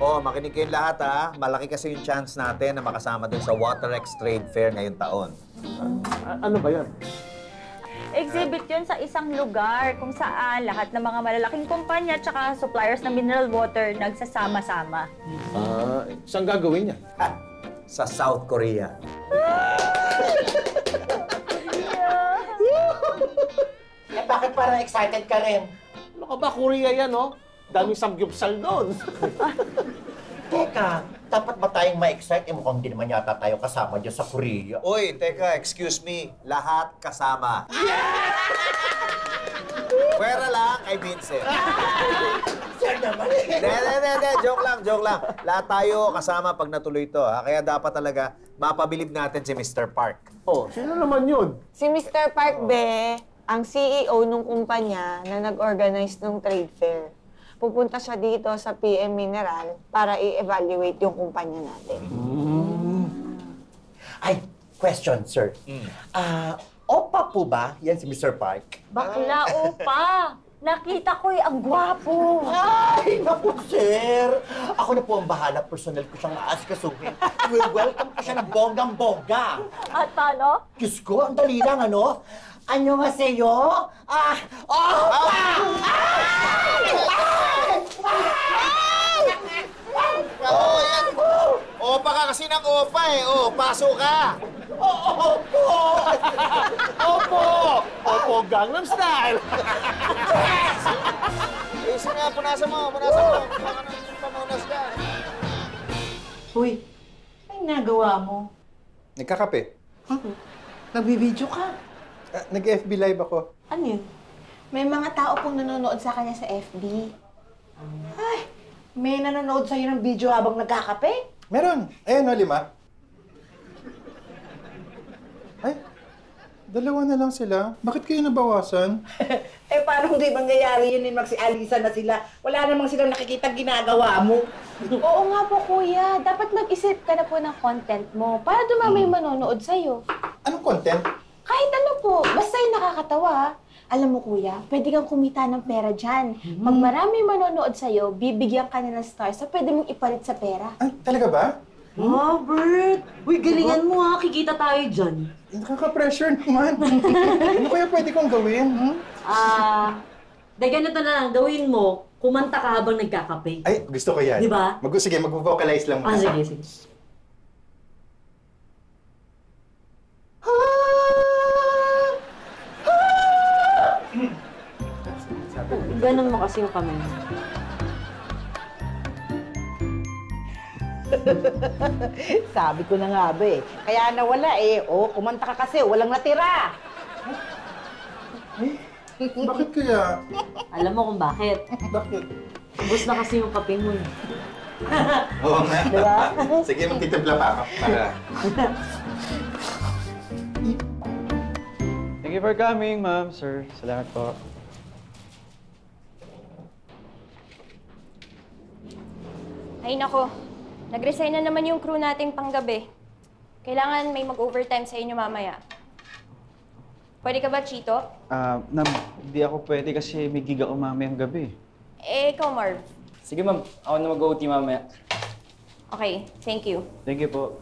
Oh, makinig kayong lahat ha. Malaki kasi yung chance natin na makasama dun sa WaterX Trade Fair ngayong taon. Ano ba yan? Exhibit yun sa isang lugar kung saan lahat ng mga malalaking kumpanya at suppliers ng mineral water nagsasama-sama. Saan gagawin niya? Ha, sa South Korea. Eh, bakit parang excited ka rin? Ano ka ba, Korea yan, no? Daming samgyupsal doon. Teka, dapat ba tayong ma-excite? Eh, mukhang hindi naman yata tayo kasama dyan sa Korea. Uy, teka, excuse me. Lahat kasama. Pwera lang kay Vincent. Sir naman Hindi. Joke lang. Lahat tayo kasama pag natuloy ito, ha? Kaya dapat talaga mapabilib natin si Mr. Park. Oh, sino naman yun? Si Mr. Park, be, ang CEO nung kumpanya na nag-organize ng trade fair. Pupunta siya dito sa PM Mineral para i-evaluate yung kumpanya natin. Ay, question, sir. Opa po ba yan si Mr. Park? Bakla, opa! Nakita ko ang gwapo! Ay, naku, sir! Ako na po ang bahala. Personal ko siyang aasikasuhin. Welcome ko siya ng bonggang-bongga. At paano? Diyos ko, ang dali lang, ano? Annyeonghaseyo? Opa! Oh, yan. Opa ka kasi ng opa eh. Oh, paso ka. Opo, Gangnam Style! Isa nga, punasan mo. Baka nang pamunas ka. Uy, ay nagawa mo? Nagkakape. Nagbibideo ka? Nag-FB live ako. Ano yun? May mga tao pong nanonood sa kanya sa FB. Ay, may nanonood sa'yo ng video habang nagkakape? Meron. Ayan o, 5. Ay, 2 na lang sila. Bakit kayo nabawasan? Eh, paano hindi mangyayari yun magsi-alisa na sila? Wala namang silang nakikita ginagawa mo. Oo nga po, kuya. Dapat mag-isip ka na po ng content mo para dumami yung manonood sa'yo. Anong content? Kahit ano po, basta yung nakakatawa. Alam mo, kuya, pwede kang kumita ng pera dyan. Pag marami manonood sa'yo, bibigyan ka na ng stars so pwede mong ipalit sa pera. Ah, talaga ba? Bert! Uy, galingan mo ha. Kikita tayo dyan. Nakaka-pressure naman. Ano kaya pwede kong gawin? Ganito na lang, gawin mo, kumanta ka habang nagkakape. Ay, gusto ko yan. Di ba? Sige, mag-vocalize lang muna. Sige. Ganun mo kasi yung kamay. Sabi ko na nga ba eh. Kaya nawala eh. Oh, kumanta ka kasi. Walang natira. Bakit kaya? Alam mo kung bakit? Bakit? Ubus na kasi yung kape mo. Oo nga. Diba? Sige, magtitimpla pa ako. Para. Thank you for coming, ma'am, sir. Salamat po. Ay nako, nag-resign na naman yung crew nating panggabi. Kailangan may mag-overtime sa inyo mamaya. Pwede ka ba, Chito? Ma'am, hindi ako pwede kasi may gig ako mamayang gabi. Eh, ikaw, Marv. Sige, ma'am. Ako na mag-OT mamaya. Okay, thank you. Thank you po.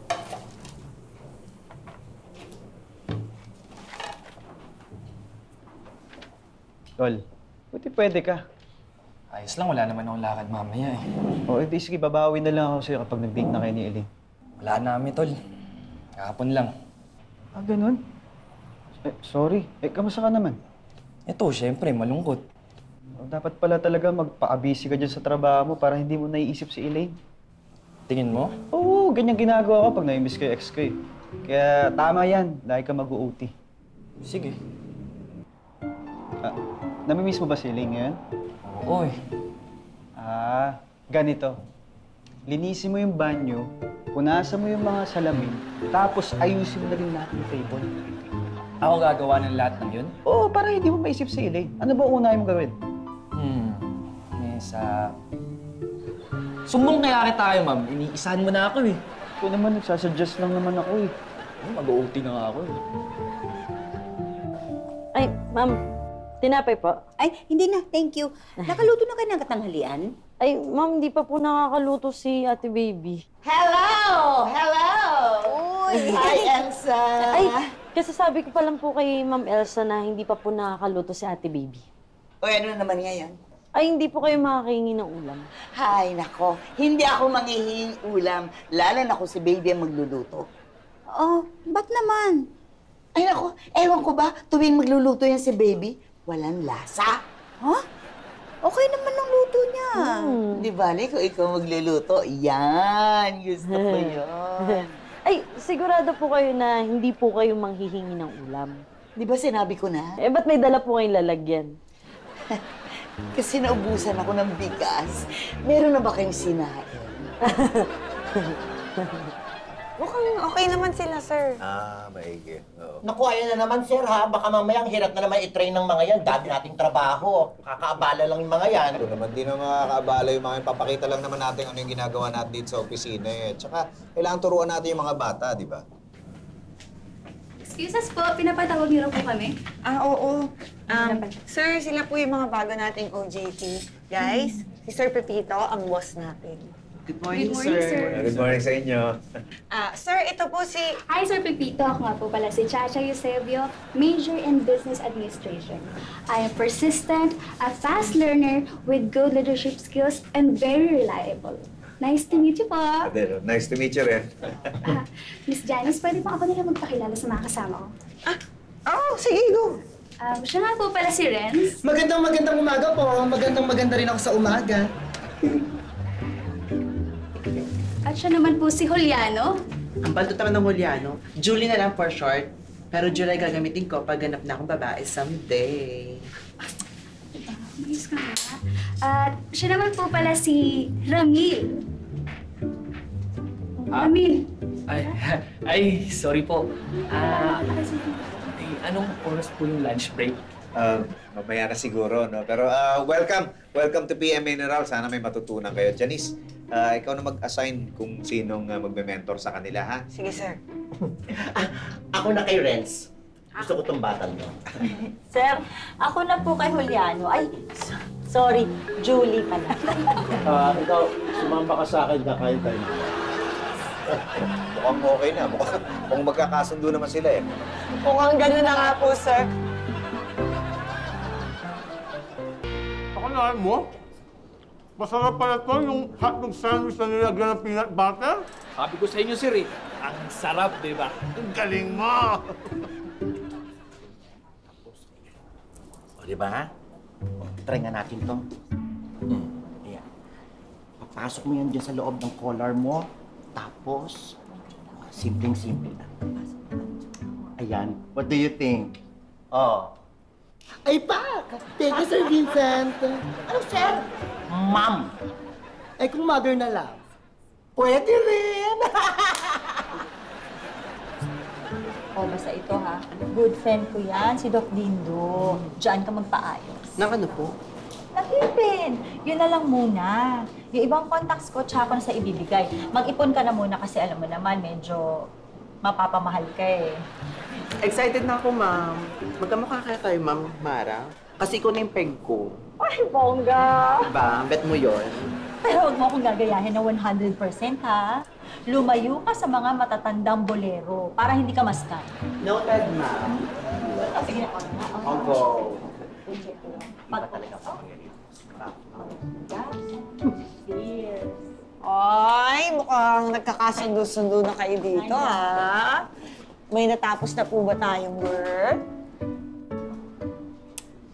Tol, buti pwede ka. Ayos lang, wala naman akong lakad mamaya eh. O, edi sige, babawi na lang ako sa'yo kapag nag-date na kayo ni Eileen. Wala namin, tol. Kahapon lang. Ganun? Sorry. Kamusta ka naman? Ito, syempre, malungkot. Dapat pala talaga magpa-busy ka dyan sa trabaho mo para hindi mo naiisip si Elaine. Tingin mo? Oo, ganyan ginagawa ko pag na-miss ko yung ex ko eh. Kaya tama yan, lagi ka mag-OT. Sige. Namimiss mo ba si Elaine ngayon? Oo eh. Ganito. Linisin mo yung banyo, punasan mo yung mga salamin, tapos ayusin mo na rin lahat ng table. Ako gagawa ng lahat ng yun? Oo, para hindi mo maisip si Elaine. Ano ba unahin mo gawin? Mesa. Sumbong kaya tayo, ma'am. Iniisahan mo na ako eh. Ito naman, nagsasuggest lang naman ako eh. Mag-OT na nga ako eh. Ay, ma'am. Tinapay po. Ay, hindi na. Thank you. Nakaluto na kayo ng katanghalian? Ay, ma'am, di pa po nakakaluto si Ate Baby. Hello! Hello! Uy! Hi, Elsa! Ay, kasi sabi ko pa lang po kay Ma'am Elsa na hindi pa po nakakaluto si Ate Baby. Uy, ano naman ngayon? Ay, hindi po kayo makakahingi ng ulam. Hay, nako. Hindi ako manghihingi ulam. Lalo na kung si baby ang magluluto. Oh, ba't naman? Ay, nako. Ewan ko ba, tuwing magluluto yan si baby, walang lasa. Huh? Okay naman ang luto niya. Di ba, kung ikaw magluluto, yan. Gusto ko yan. Ay, sigurado po kayo na hindi po kayo manghihingi ng ulam. Di ba sinabi ko na? Eh, ba't may dala po kayong lalagyan? Kasi naubusan ako ng bigas. Meron na ba kayong sinain? Mukhang okay naman sila, sir. Maigi. Oo. Naku, ayan na naman, sir, ha? Baka mamaya ang hirap na naman i-train ng mga yan. Dami nating trabaho. Kakaabala lang yung mga yan. Ito naman, di na makakaabala yung mga yan. Papakita lang naman natin ano yung ginagawa natin dito sa opisina eh. Tsaka, kailangan turuan natin yung mga bata, di ba? Excuse us po, pinapatawag niyo po kami. Oo. Sir, sila po yung mga bago nating OJT. Guys, si Sir Pepito, ang boss natin. Good morning, sir. Good morning sa inyo. Sir, ito po si... Hi, Sir Pepito. Ako nga po pala si Chacha Eusebio, major in Business Administration. I am persistent, a fast learner with good leadership skills, and very reliable. Nice to meet you po. Nice to meet you rin. Miss Janice, pwede po ako nila magpakilala sa mga kasama ko. sige, go. Siya nga po pala si Renz. Magandang umaga po. Maganda rin ako sa umaga. At siya naman po si Juliano. Ang baldot naman ng Juliano. Julie na lang for short. Pero Julie gagamitin ko pag ganap na akong babae someday. Mayos ka nga. At siya naman po pala si Ramil. Ramil. Ay, sorry po. Anong oras po yung lunch break? Mamaya na siguro, no? Pero welcome to PM Mineral. Sana may matutunan kayo. Janice, ikaw na mag-assign kung sinong magme-mentor sa kanila, ha? Sige, sir. Ako na kay Renz. Gusto ko tong batang to. Sir, ako na po kay Juliano. Ay, sorry, Julie pala. Ikaw, sumamba ka sa akin, kakain tayo. Mukhang okay na. Mukhang magkakasundo naman sila eh. Mukhang gano'n na nga po, sir. Akalaan mo? Masarap pala to yung hotdog sandwich na nilagyan ng peanut butter? Sabi ko sa inyo, sir eh. Ang sarap, di ba? Ang galing mo! O, di ba? Try nga natin to. Ayan. Papasok mo yan dyan sa loob ng collar mo. Tapos, simpleng-simple lang. Ayan. What do you think? Oh. Ay, Pak! Thank you, Sir Vincent. Ano, sir? Ma'am. Ay, kung mother na lang. Pwede rin. Basta ito ha, good friend ko yan, si Doc Dindo. Diyan ka magpaayos. Nang ano po? Nakipin! Yun na lang muna. Yung ibang contacts ko, tsaka ko na sa ibibigay. Mag-ipon ka na muna kasi alam mo naman, medyo mapapamahal ka eh. Excited na ako, ma'am. Magkamukha kaya tayo, ma'am Mara. Kasi ikaw na yung peg ko. Ay, bongga! Diba? Bet mo yon. Pero huwag mo akong gagayahin na 100% ha. Lumayo ka sa mga matatandang bolero para hindi ka maskan. Noted, ma'am. Sige na. I'll go. Ay, mukhang nagkakasundo-sundo na kayo dito, ha? May natapos na po ba tayong work?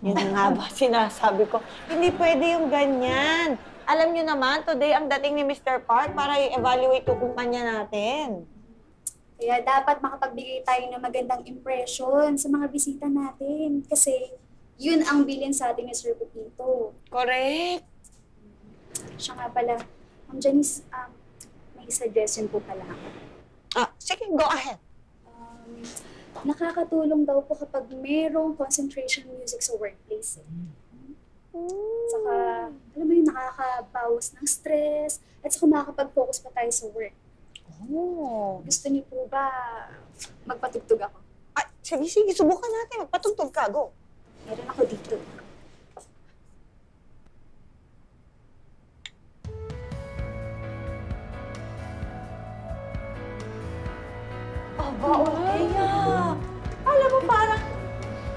Yun na nga ba sinasabi ko. Hindi pwede yung ganyan. Alam nyo naman, today ang dating ni Mr. Park para i-evaluate yung kumpanya natin. Kaya dapat makapagbigay tayo ng magandang impression sa mga bisita natin. Kasi yun ang bilin sa ating ni Sir Pepito. Correct. Siya nga pala, Ma'am Janice, may suggestion po pala ako. Sige, go ahead. Nakakatulong daw po kapag merong concentration music sa workplace. Saka, alam mo yun, nakakabawas ng stress at saka makakapag-focus pa tayo sa work. Gusto niyo po ba magpatugtog ako? Sige, subukan natin. Magpatugtog ka. Go. Meron ako dito. Aba, Ortega. Alam mo, parang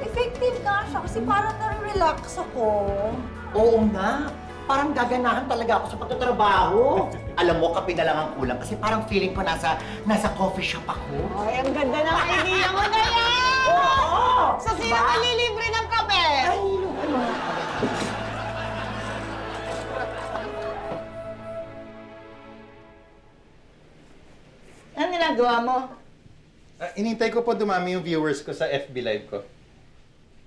effective nga siya kasi parang nare-relax ako. Oo nga. Parang gaganahan talaga ako sa pagtatrabaho. Alam mo, kape na lang ang kulang kasi parang feeling ko nasa coffee shop ako. Ay, ang ganda ng idea mo na yan! Oo! So, sino malilibre ng kape? Ay, ano? Anong ginagawa mo? Inintay ko po dumami yung viewers ko sa FB Live ko.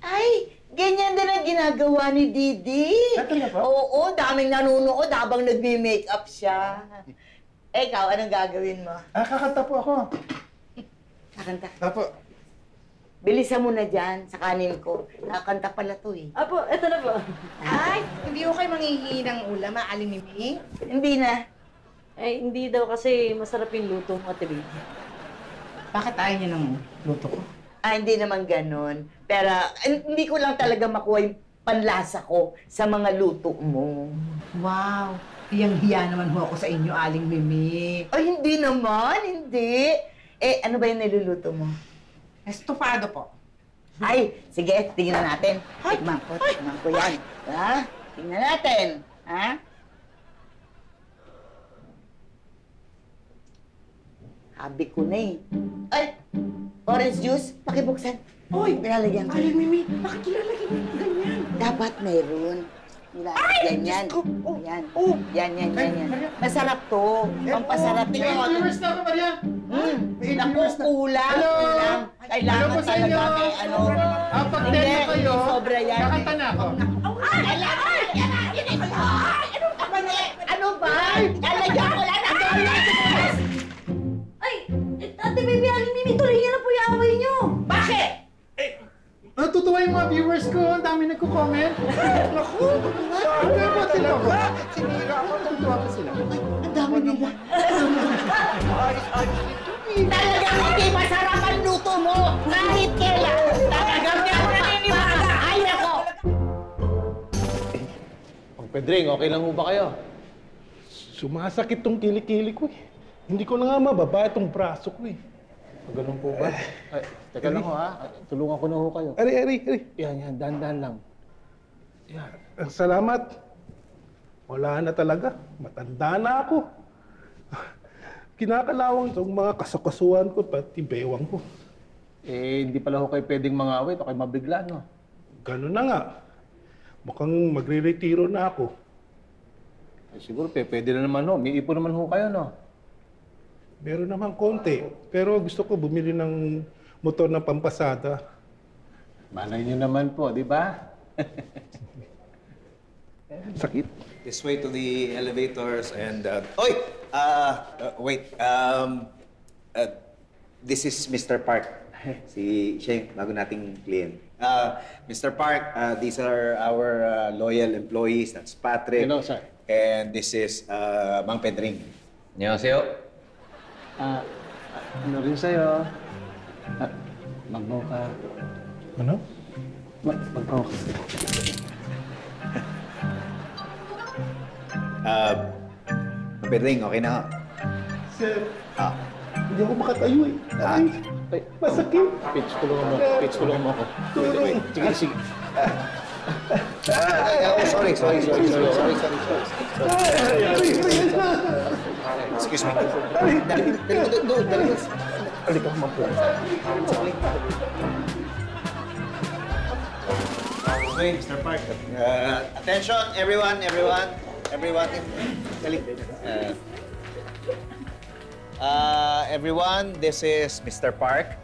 Ay, ganyan din ang ginagawa ni Didi. Talaga ba? Oo, daming nanonood habang nagme-makeup siya. Ikaw, anong gagawin mo? Kakanta po ako. Kakanta. Apo. Bilisan mo na dyan sa kanin ko. Nakakanta pala to eh. Apo, eto na po. Ay, hindi ko kayo manghihingi ng ulam, Aling Mimi. Hindi na. Ay, hindi daw kasi masarap yung luto mo, Ate Baby. Bakit ayaw niyo ng luto ko? Ah, hindi naman ganon. Pero hindi ko lang talaga makuha yung panlasa ko sa mga luto mo. Wow, hiyang-hiya naman ho ako sa inyo, Aling Mimi. Ay, hindi naman, hindi. Eh, ano ba yung niluluto mo? Estofado po. Ay, sige, tingnan natin. Tikman ko yan. Ha? Tingnan natin. Ha? Habi ko na eh. Ay! Orange juice, pakibuksan. Uy, nilalagyan ko. Aling Mimi, bakit nilalagyan mo ganyan? Dapat mayroon. Nilalagyan yan. Yan. Yan. Masarap to. Pampasarap to. Viewers na ako, Maria! Naku, kulang. Kulang. Kailangan Hello po sa talaga inyo. may ano. Pag 10 na kayo, sobra yan. kakanta na ako. Ano ba? Lalagyan ko lang na. Ay, Ate Baby, Aling Mimi, tuloy niyo na po yung away niyo. Bakit? Natutuwa yung mga viewers ko. Ang dami nagko-comment. Naku! Sabi po sila ko. Sinira ako. Natutuwa pa sila. Ang dami nila. Talagang hindi masarap ang luto mo. Kahit kailan. Talagang hindi ako naniniwala. Ay, ako. Pang Pedring, okay lang ho ba kayo? Sumasakit tong kilikili ko eh. Hindi ko na nga mababa itong braso ko eh. Ganun po ba? Ay, teka lang ho ha. Tulungan ko na ho kayo. Ari. Yan, dahan-dahan lang. Yan. Salamat. Wala na talaga. Matanda na ako. Kinakalawang itong mga kasakasuhan ko pati bewang ko. Eh, hindi pala ho kayo pwedeng mangawit o kayo mabigla, no? Ganun na nga. Mukhang magre-retiro na ako. Eh, siguro, pwede na naman ho. May ipon naman ho kayo, no? Meron naman konti. Pero gusto ko bumili ng motor na pampasada. Malay niyo naman po, di ba? Sakit. This way to the elevators and... wait. This is Mr. Park. Siya yung bago nating client. Mr. Park, these are our loyal employees. That's Patrick. Hello, sir. And this is Mang Pedring. 안녕하세요. Ano rin sa'yo? Mag-mocha. Ano? Mag-mocha. Mang Pedring, okay na ho. Sir, hindi ako makatayo eh. Ay, masakit. Pitch, tulungan mo. Ako. Tulong. Sige. Sorry. Excuse me. Dali. Halika ko mapo. Okay, Mr. Park. Attention, everyone. Dali. Everyone, this is Mr. Park.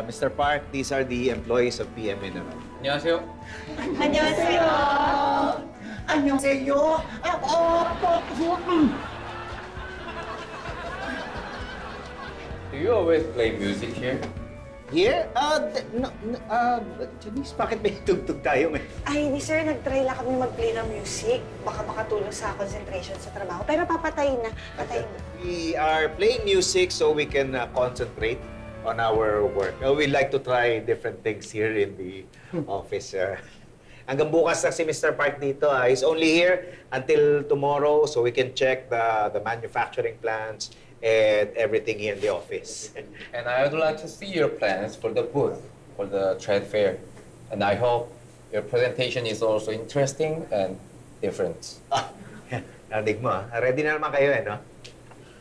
Mr. Park, these are the employees of PM Mineral. 안녕하세요. Annyeonghaseyo. Annyeonghaseyo. Do you always play music here? Here? Janice, bakit may tugtog tayo ngayon? Ay, ni sir, nag-try lang kami mag-play ng music. Baka makatulong sa concentration sa trabaho. Pero papatayin na. Patayin na. We are playing music so we can concentrate. on our work. We like to try different things here in the office. Hanggang bukas na si Mr. Park dito. He's only here until tomorrow so we can check the manufacturing plants and everything here in the office. And I would like to see your plans for the booth, for the trade fair. And I hope your presentation is also interesting and different. Narinig mo, ready na naman kayo no?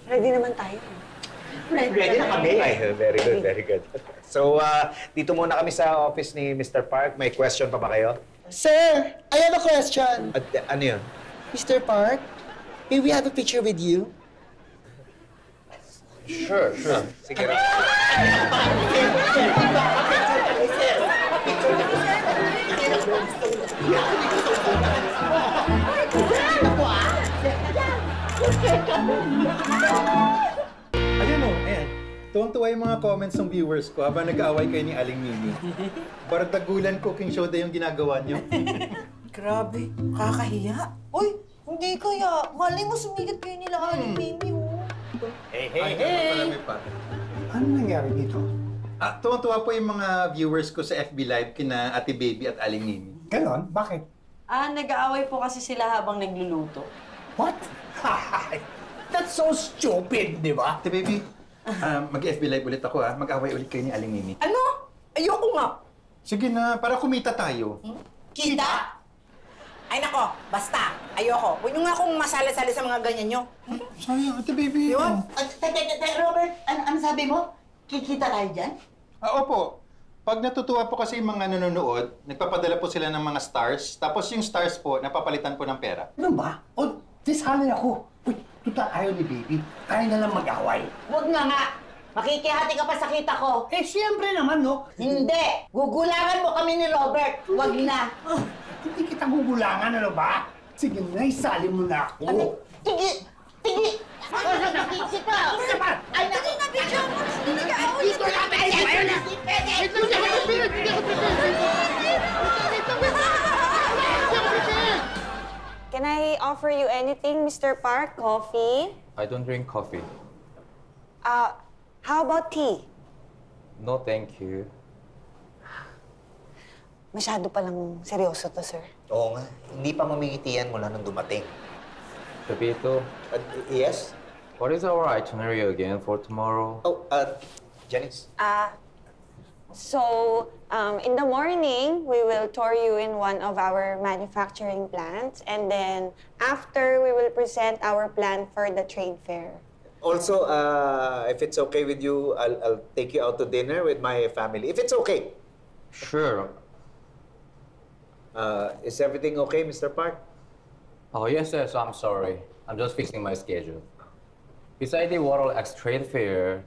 Ready naman tayo. Ready na kami. Ay, very good, very good. So, dito muna kami sa office ni Mr. Park. May question pa ba kayo? Sir, I have a question. Ano yun? Mr. Park, may we have a picture with you? Sure. Sige rin. Ayun o, ayan. Tuwang-tuwa yung mga comments ng viewers ko habang nag-aaway kayo ni Aling Mimi. Bardagulan cooking show na yung ginagawa niyo. Grabe, kakahiya. Uy, hindi kaya. Malay mo sumigat kayo nila Aling Mimi, oh. Hey! Ano nangyari dito? Tuwang-tuwa po yung mga viewers ko sa FB Live kina Ate Baby at Aling Mimi. Ganon? Bakit? Nag-aaway po kasi sila habang nagluluto. What? That's so stupid, di ba? Ate Baby, mag-FB Live ulit ako Mag-away ulit kayo ni Aling Mimi. Ano? Ayoko nga. Sige na, para kumita tayo. Kita? Ay nako, basta. Ayoko. Huwag niyo nga akong masala-sala sa mga ganyan niyo. Sayang, Ate Baby. Robert, ano sabi mo? Kikita tayo dyan? Opo. Pag natutuwa po kasi yung mga nanonood, nagpapadala po sila ng mga stars. Tapos yung stars po, napapalitan po ng pera. Ano ba? O, disali ako. Uy, tuta ayaw ni Baby. Kaya na lang mag-away. Huwag nga. Makikihati ka pa sa kita ko. Eh, siyempre naman, no? Hindi. Gugulangan mo kami ni Robert. Huwag na. Hindi kita gugulangan, ano ba? Sige na, isali mo na ako. Tigi! Nakikita! Ay, nakikita mo! Dito na! Ayaw na! Can I offer you anything, Mr. Park? Coffee? I don't drink coffee. How about tea? No, thank you. Masyado palang seryoso to, sir. Oo nga. Hindi pa mamingitian mula nung dumating. Pepito, Yes? what is our itinerary again for tomorrow? Oh, Janice. In the morning, we will tour you in one of our manufacturing plants. And then, after, we will present our plan for the trade fair. Also, if it's okay with you, I'll take you out to dinner with my family. If it's okay. Sure. Is everything okay, Mr. Park? Oh, yes, I'm sorry. I'm just fixing my schedule. Besides the World X Trade Fair,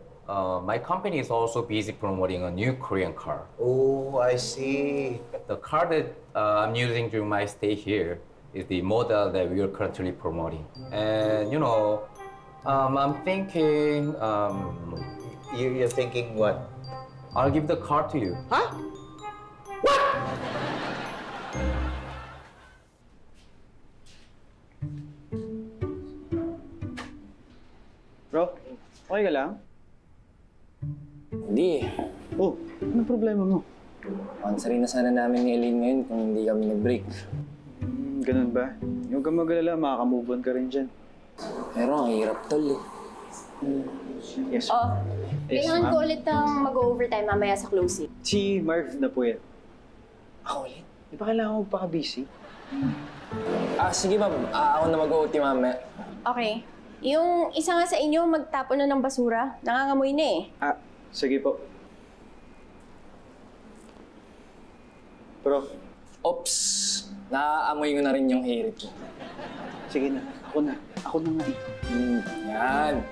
my company is also busy promoting a new Korean car. Oh, I see. The car that I'm using during my stay here is the model that we are currently promoting. And, you know, I'm thinking... You're thinking what? I'll give the car to you. Huh? Bro, okay ka lang? Hindi. Oh, anong problema mo? Pansarin na sana namin ni Eileen ngayon kung hindi kami nag-break. Ganun ba? Huwag kang mag-alala, makaka-move on ka rin dyan. Pero ang hirap tol eh. Yes. Kailangan ko ulit ang mag-overtime mamaya sa closing. Si Marv na po yan. Ako ulit? Di ba kailangan mo pa-busy? Sige ma'am. Ako na mag-OT mamaya. Okay. Yung isa nga sa inyo, magtapon na ng basura. Nangangamoy na eh. Sige po. Prof. Oops! Naaamoy ko na rin yung hirit ko. Sige na. Ako na nga eh. Yan.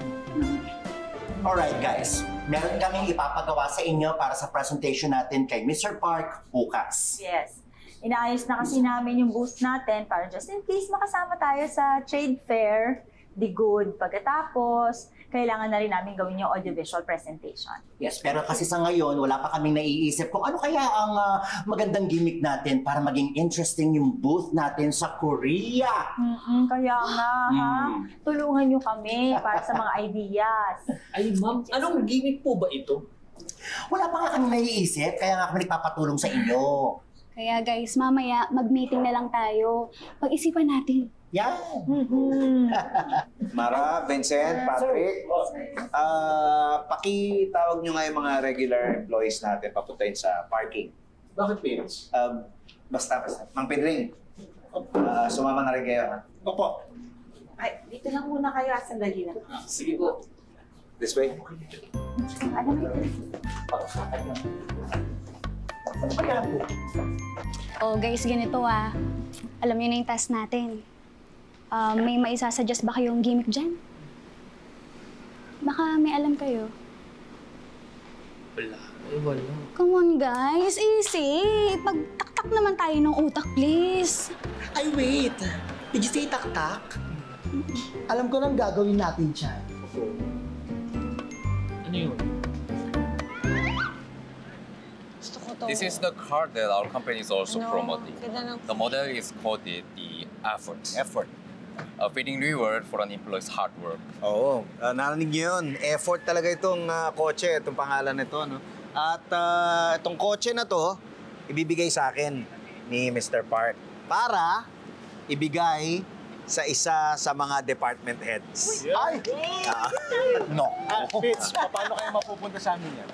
Alright guys, meron kaming ipapagawa sa inyo para sa presentation natin kay Mr. Park bukas. Yes. Inaayos na kasi namin yung booth natin para just in case makasama tayo sa trade fair. Di good. Pagkatapos, kailangan na rin namin gawin yung audiovisual presentation. Yes, pero kasi sa ngayon, wala pa kaming naiisip kung ano kaya ang magandang gimmick natin para maging interesting yung booth natin sa Korea. Kaya nga, ha? Tulungan nyo kami para sa mga ideas. Ay, ma'am, anong gimmick po ba ito? Wala pa nga kami naiisip, kaya nga kami nagpapatulong sa inyo. Kaya guys, mamaya mag-meeting na lang tayo. Pag-isipan natin. Yan! Mara, Vincent, Patrick, pakitawag nyo nga yung mga regular employees natin papuntahin sa parking. Bakit, Vince? Basta. Mang Pedring, sumama na rin kayo, ha? Opo. Ay, dito lang muna kayo. Sandali lang. Sige po. This way. Oh guys, ganito ah. Alam niyo na yung task natin. May maisasuggest ba kayong gimmick dyan? Baka may alam kayo. Wala. Come on guys, easy. Pagtaktak naman tayo ng utak, please. Ay, wait. Did you say tak-tak? Alam ko nang gagawin natin dyan. Ano yun? This is the car that our company is also promoting. The model is called the Effort. Effort. A fitting reward for an employee's hard work. Oo, narinig niyo yun. Effort talaga itong kotse, itong pangalan nito, no? At itong kotse na to, ibibigay sa akin ni Mr. Park para ibigay sa isa sa mga department heads. Ay! No. Fitz, paano kayo mapupunta sa amin yan?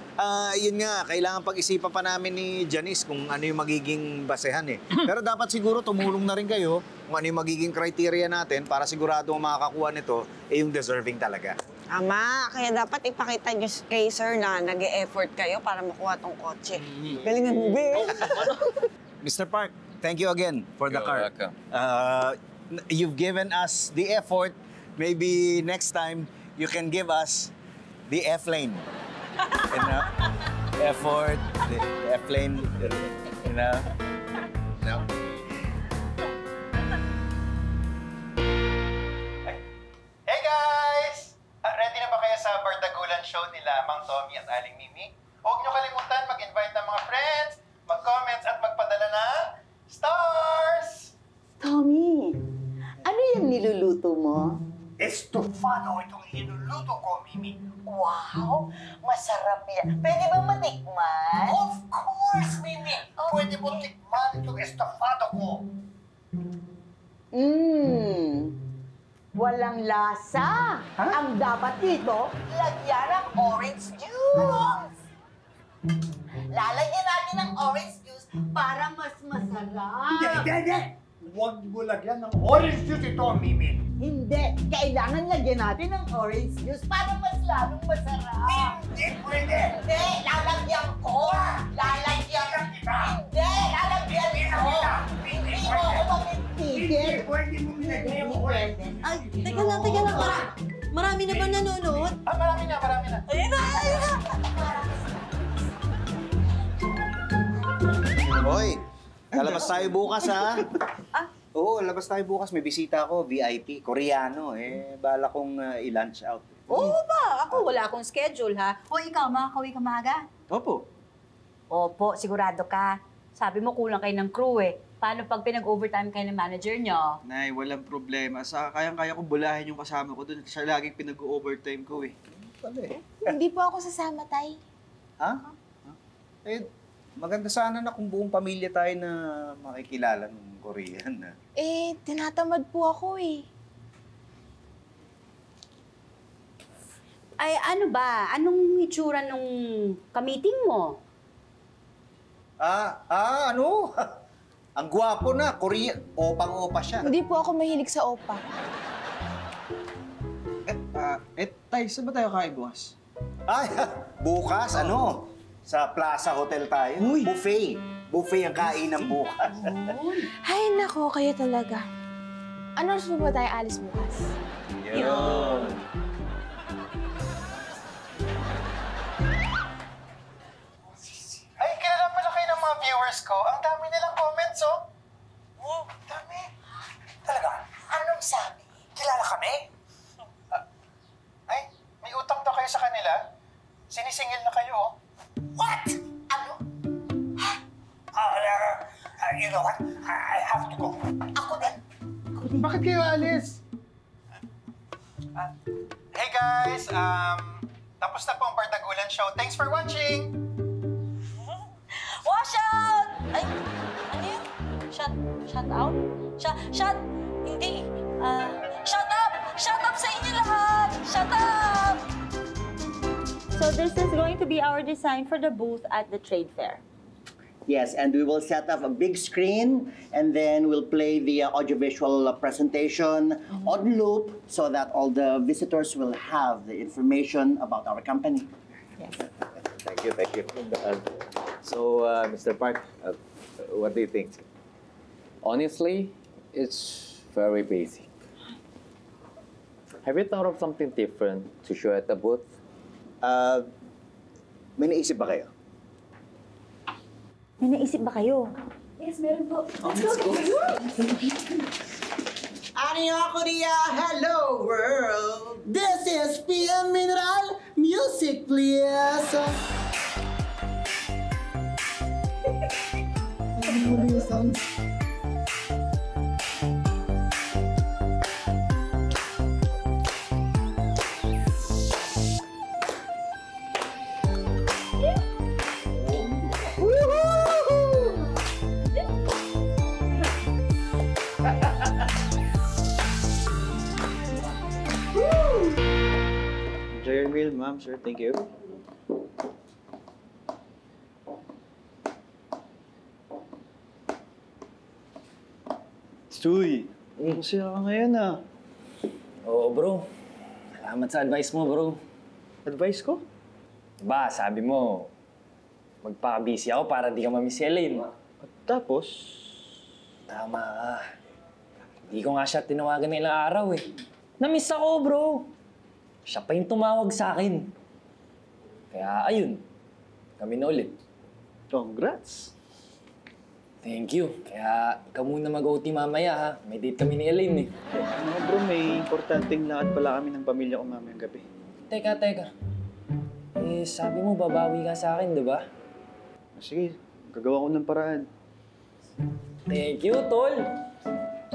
Yun nga, kailangan pag-isipan pa namin ni Janice kung ano yung magiging basehan eh. Pero dapat siguro tumulong na rin kayo kung ano yung magiging criteria natin para sigurado makakakuha nito yung deserving talaga. Ama, kaya dapat ipakita nyo kay sir na nag-e-effort kayo para makuha tong kotse. Galingan mo, be. Mr. Park, thank you again for the car. Welcome. You've given us the effort. Maybe next time you can give us the F-lane. You know? Effort, the F-lane, you know? No? Hey guys! Ready na ba kayo sa Bardagulan show nila Mang Tommy at Aling Mimi? Huwag niyo kalimutan mag-invite ng mga friends, mag-comments at magpadala ng stars! Tommy, ano yung niluluto mo? Estofado itong hinuluto ko, Mimi. Wow, masarap yan. Pwede ba matikman? Of course, Mimi! Pwede mo tikman itong estofado ko. Walang lasa. Ang dapat dito, lagyan ng orange juice. Lalagyan natin ng orange juice para mas masarap. Hindi! Huwag mo lagyan ng orange juice ito, Mimi. Hindi. Kailangan lagyan natin ng orange juice para mas lalong masarap. Hindi pwede! Hindi! Lalagyan ko! Lalagyan! Hindi! Lalagyan ko! Hindi mo ako mamitigil! Pwede mo nilagay ang orange. Ay, teka lang. Marami na ba nanonood? Marami na. Ayun na! Hoy, lalabas tayo bukas, ha? Oo, labas tayo bukas. May bisita ako, VIP, Koreano. Bala kong i-lunch out. Oo ba? Ako wala akong schedule, ha? O ikaw, makakauwi ka maaga? Opo. Opo, sigurado ka. Sabi mo kulang kayo ng crew eh. Paano pag pinag-overtime kayo ng manager nyo? Nay, walang problema. Kayang-kaya ko bulahin yung kasama ko doon. Siya laging pinag-overtime ko eh. Hindi po ako sasama, Tay. Ha? Maganda sana na kung buong pamilya tayo na makikilala ng Korean. Tinatamad po ako eh. Ay, ano ba? Anong itsura nung ka-meeting mo? Ano? Ang gwapo na, Korean. Opang-opa siya. Hindi po ako mahilig sa opa. Tay, saan ba tayo kain bukas? Bukas, sa Plaza Hotel tayo. Buffet. Buffet ang kainan bukas. Ay, nako, kayo talaga. Ano oras po ba tayo alis bukas? Yun. Ay, kilala pala kayo ng mga viewers ko. Ang dami nilang comments, oh. Dami. Talaga? Anong sabi? Kilala kami? Ay, may utang daw kayo sa kanila. Sinisingil na kayo, oh. What? Ano? You know what? I have to go. Ako din. Bakit kayo alis? Hey guys, Tapos na po ang Bardagulan Show. Thanks for watching! Wash out! Ay, ano yun? Shut out? Hindi. Shut up! Shut up sa inyo lahat! Shut up! So this is going to be our design for the booth at the trade fair. Yes, and we will set up a big screen, and then we'll play the audiovisual presentation on loop so that all the visitors will have the information about our company. Yes. Thank you, thank you. So, Mr. Park, what do you think? Honestly, it's very basic. Have you thought of something different to show at the booth? May naisip ba kayo? May naisip ba kayo? Yes, meron po. Let's go. Annyeong Korea, hello world. This is PM Mineral. Music, please. Enjoy your meal, ma'am, sir. Thank you. Stuy, masaya ka ngayon ah. Oo, bro. Salamat sa advice mo, bro. Advice ko? Diba, sabi mo, magpaka-busy ako para di ka mamiss si Elaine. Tapos? Tama ka. Hindi ko nga siya tinawagan na ilang araw eh. Namiss ako, bro. Siya pa yung tumawag sa akin. Kaya ayun, kami na ulit. Congrats! Thank you. Kaya ikaw muna mag-OT mamaya ha. May date kami ni Elaine eh. Ano bro, may importanteng lakad pala kami ng pamilya ko mamayang gabi. Teka. Eh, sabi mo babawi ka sa akin, di ba? Sige, gagawa ko ng paraan. Thank you, tol!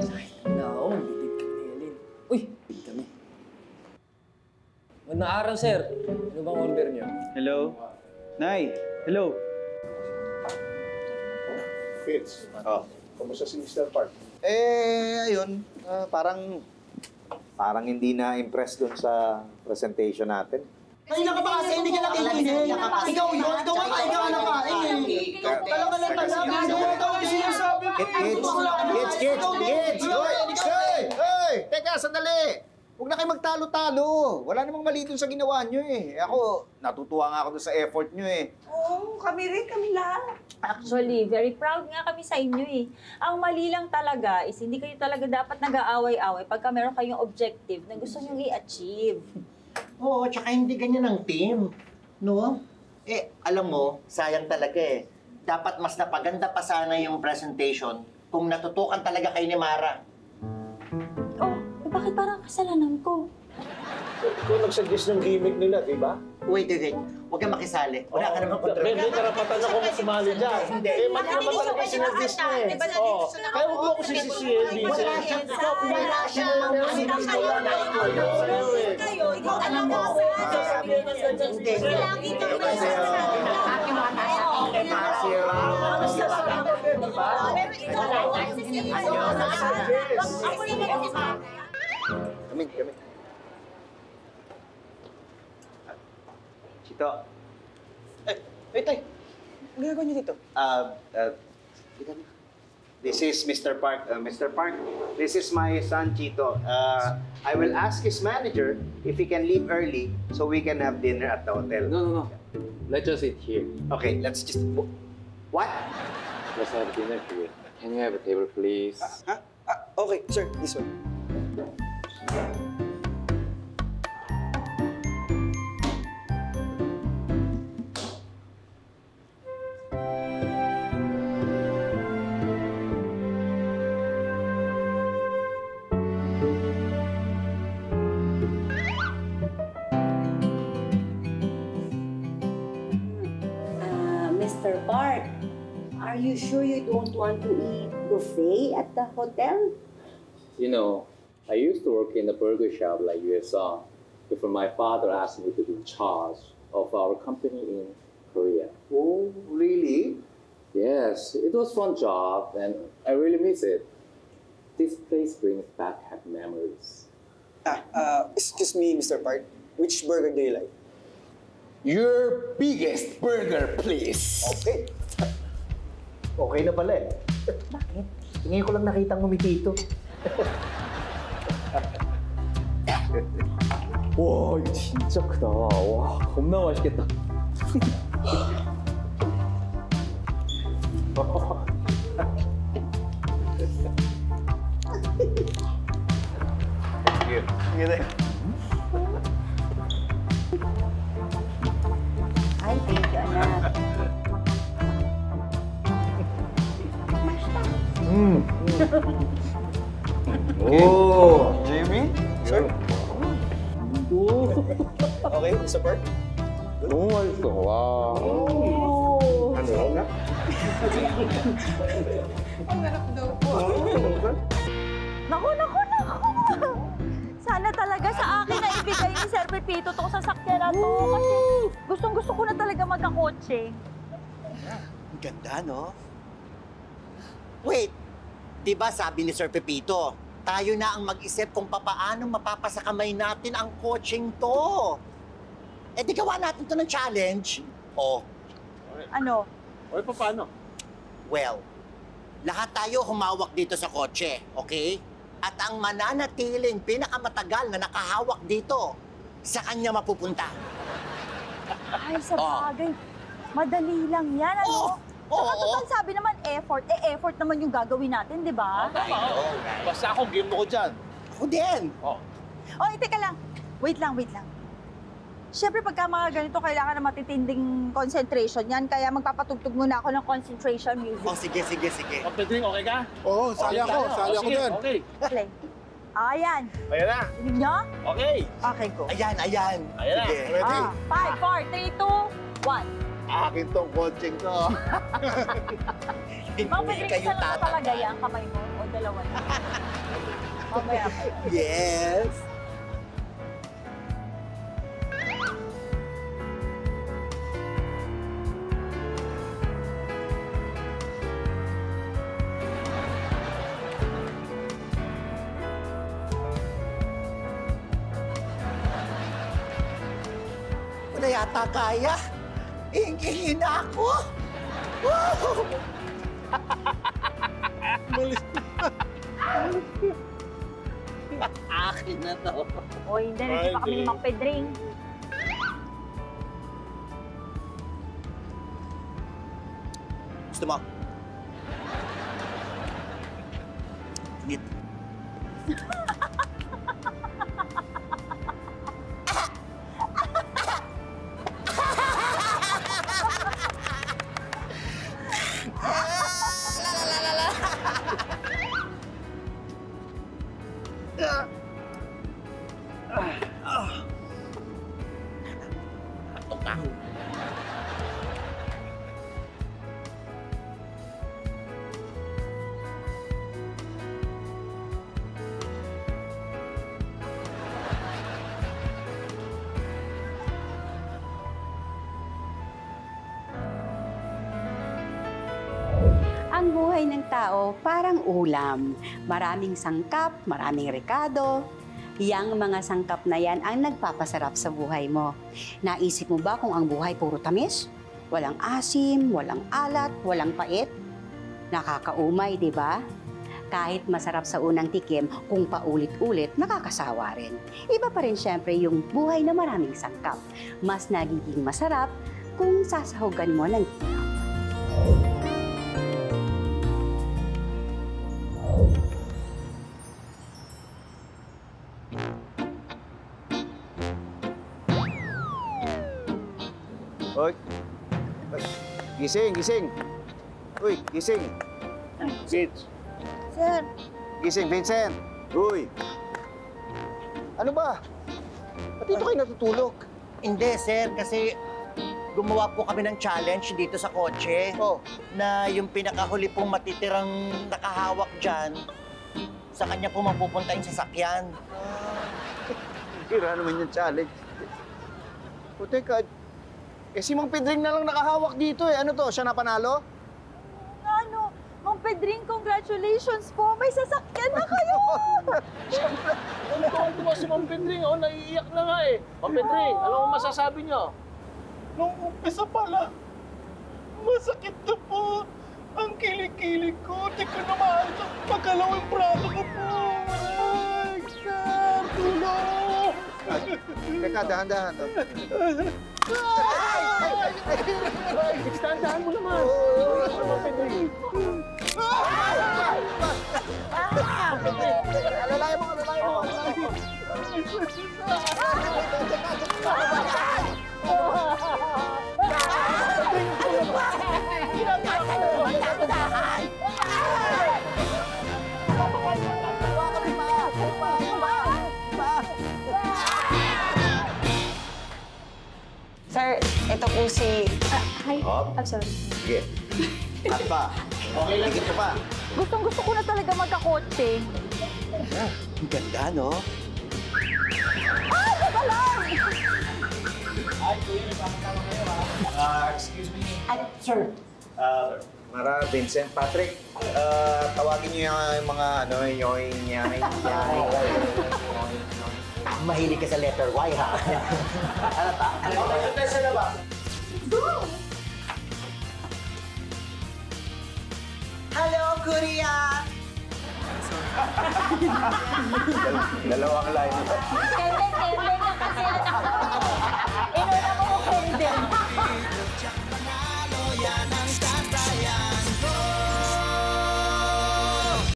Ay, no, bidid kami ni Elaine. Uy, bidid kami. Magandang araw, sir. Ano bang order niyo? Hello? Nay, hello? Fitz, Kamusta si Mr. Park? Ayun, parang hindi na impressed dun sa presentation natin. Kanina ka ba kasi hindi ka nakikinig? Ikaw yun, ikaw ang nakain eh. Talaga lang talaga. Ikaw ang sinasabi ko. Kids! Hoy! Teka, sandali! Huwag na kayo magtalo-talo. Wala namang mali dun sa ginawa nyo eh. Ako, natutuwa nga ako dun sa effort nyo eh. Oo, kami rin, kami lahat. Actually, very proud nga kami sa inyo eh. Ang mali lang talaga is hindi kayo talaga dapat nag-aaway-away pagka meron kayong objective na gusto nyo i-achieve. Oo, tsaka hindi ganyan ang team. No? Alam mo, sayang talaga eh. Dapat mas napaganda pa sana yung presentation kung natutukan talaga kay ni Mara. Bakit parang kasalanan ko? Ikaw nag-suggest ng gimmick nila, di ba? Wait. Huwag kang makisali. Wala ka namang kontrol. May karapatan ako sumali dyan. Hindi. Mali naman talaga yung sinuggest mo eh. Kaya huwag mo ako sisisihin, Vincent. Ikaw, Wala siya. Ikaw alam mo. Kami. Chito. Tay. Ang ginagawa niyo dito? This is Mr. Park. Mr. Park, this is my son, Chito. I will ask his manager if he can leave early so we can have dinner at the hotel. No. Let's just eat here. Okay, let's just... What? Let's have dinner here. Can you have a table, please? Okay, sir. This one. Mr. Park, are you sure you don't want to eat buffet at the hotel? You know, I used to work in a burger shop like you saw before my father asked me to be in charge of our company in Korea. Oh, really? Yes, it was a fun job and I really miss it. This place brings back happy memories. Excuse me, Mr. Park. Which burger do you like? Your biggest burger, please. Okay. Okay na pala eh. Bakit? Ngayon ko lang nakitang ngumiti ito. 와, 이거 진짜 크다. 와, 겁나 맛있겠다. Sige na. Ay, thank you, anak. Oh, Jimmy? Sir? Okay, Mr. Park? 너무 맛있어. 와. Ano na? Naku! Sana talaga sa akin na ibigay ni Sir Pepito tong sasakyan na to. Kasi gustong-gusto ko na talaga magkakotse. Ang ganda, no? Wait, di ba sabi ni Sir Pepito, tayo na ang mag-isip kung papaano mapapasakamay natin ang coaching to. Eh di gawa natin to ng challenge. Oh. Ano? O, paano? Well, lahat tayo humawak dito sa kotse, okay? At ang mananatiling pinakamatagal na nakahawak dito, sa kanya mapupunta. Ay, sa bagay. Madali lang yan, ano? Saka total sabi naman effort. Effort naman yung gagawin natin, di ba? Basta ako, game mo ko dyan. Ako din. Oh. Teka lang. Wait lang. Siyempre, pagka mga ganito, kailangan na matitinding concentration yan. Kaya magpapatugtog muna ako ng concentration music. Oh, sige. Pedring, okay ka? Oo, sali ako dyan. Okay. Play. Ayan. Ayan na. Dinig nyo? Okay. Okay, go. Ayan. Ayan na. Sige. Ready? 5, 4, 3, 2, 1. Akin tong coaching to. Mga Pedring, isa lang na talaga yan, kamay mo. O dalawa na. Mamaya pa. Yes. Wala yata kaya. Ingingin na ako. Woo! Akin na to. O hindi, hindi pa kami ni Mang Pedring. Gusto mo? Init. Ang buhay ng tao parang ulam. Maraming sangkap, maraming rekado. Yang mga sangkap na yan ang nagpapasarap sa buhay mo. Naisip mo ba kung ang buhay puro tamis? Walang asim, walang alat, walang pait? Nakakaumay, di ba? Kahit masarap sa unang tikim, kung paulit-ulit, nakakasawa rin. Iba pa rin syempre yung buhay na maraming sangkap. Mas nagiging masarap kung sasahugan mo ng tinap. Hoy. Gising. Uy, gising. Vince. Sir. Gising, Vincent. Uy. Ano ba? Ba't dito kayo natutulog? Hindi, sir, kasi gumawa po kami ng challenge dito sa kotse. Na yung pinakahuli pong matitirang nakahawak dyan, sa kanya po mapupunta yung sasakyan. Bira naman yung challenge. O teka, si Mang Pedring na lang nakahawak dito eh. Ano to, siya na panalo? Ano? Mang Pedring, congratulations po! May sasakyan na kayo! Siyempre, tuwa si Mang Pedring. Oh, naiiyak na nga eh. Mang Pedring, ano masasabi niyo? Nung umpisa pala, masakit na po. Ang kilig-kilig ko. Di ko na maayos ang pagkalawang braso ko po. Ay, sir, tulong! Teka, dahan-dahan. Dahan-dahan mo naman. Alalayan mo, alalayan mo. Sir, ito po si... Hi. Hop. I'm sorry. Sige. Cut pa. Okay lang, ito pa. Gustong-gusto ko na talaga magkakotse. Ang ganda, no? Ah! Teka lang! Excuse me. Sir. Mara, Vincent, Patrick, tawagin niyo yung mga ano, yung Mahilig ka sa letter Y, ha? Ano ta? Okay, tayo sa labas. Hello, Korea! Dalawang line.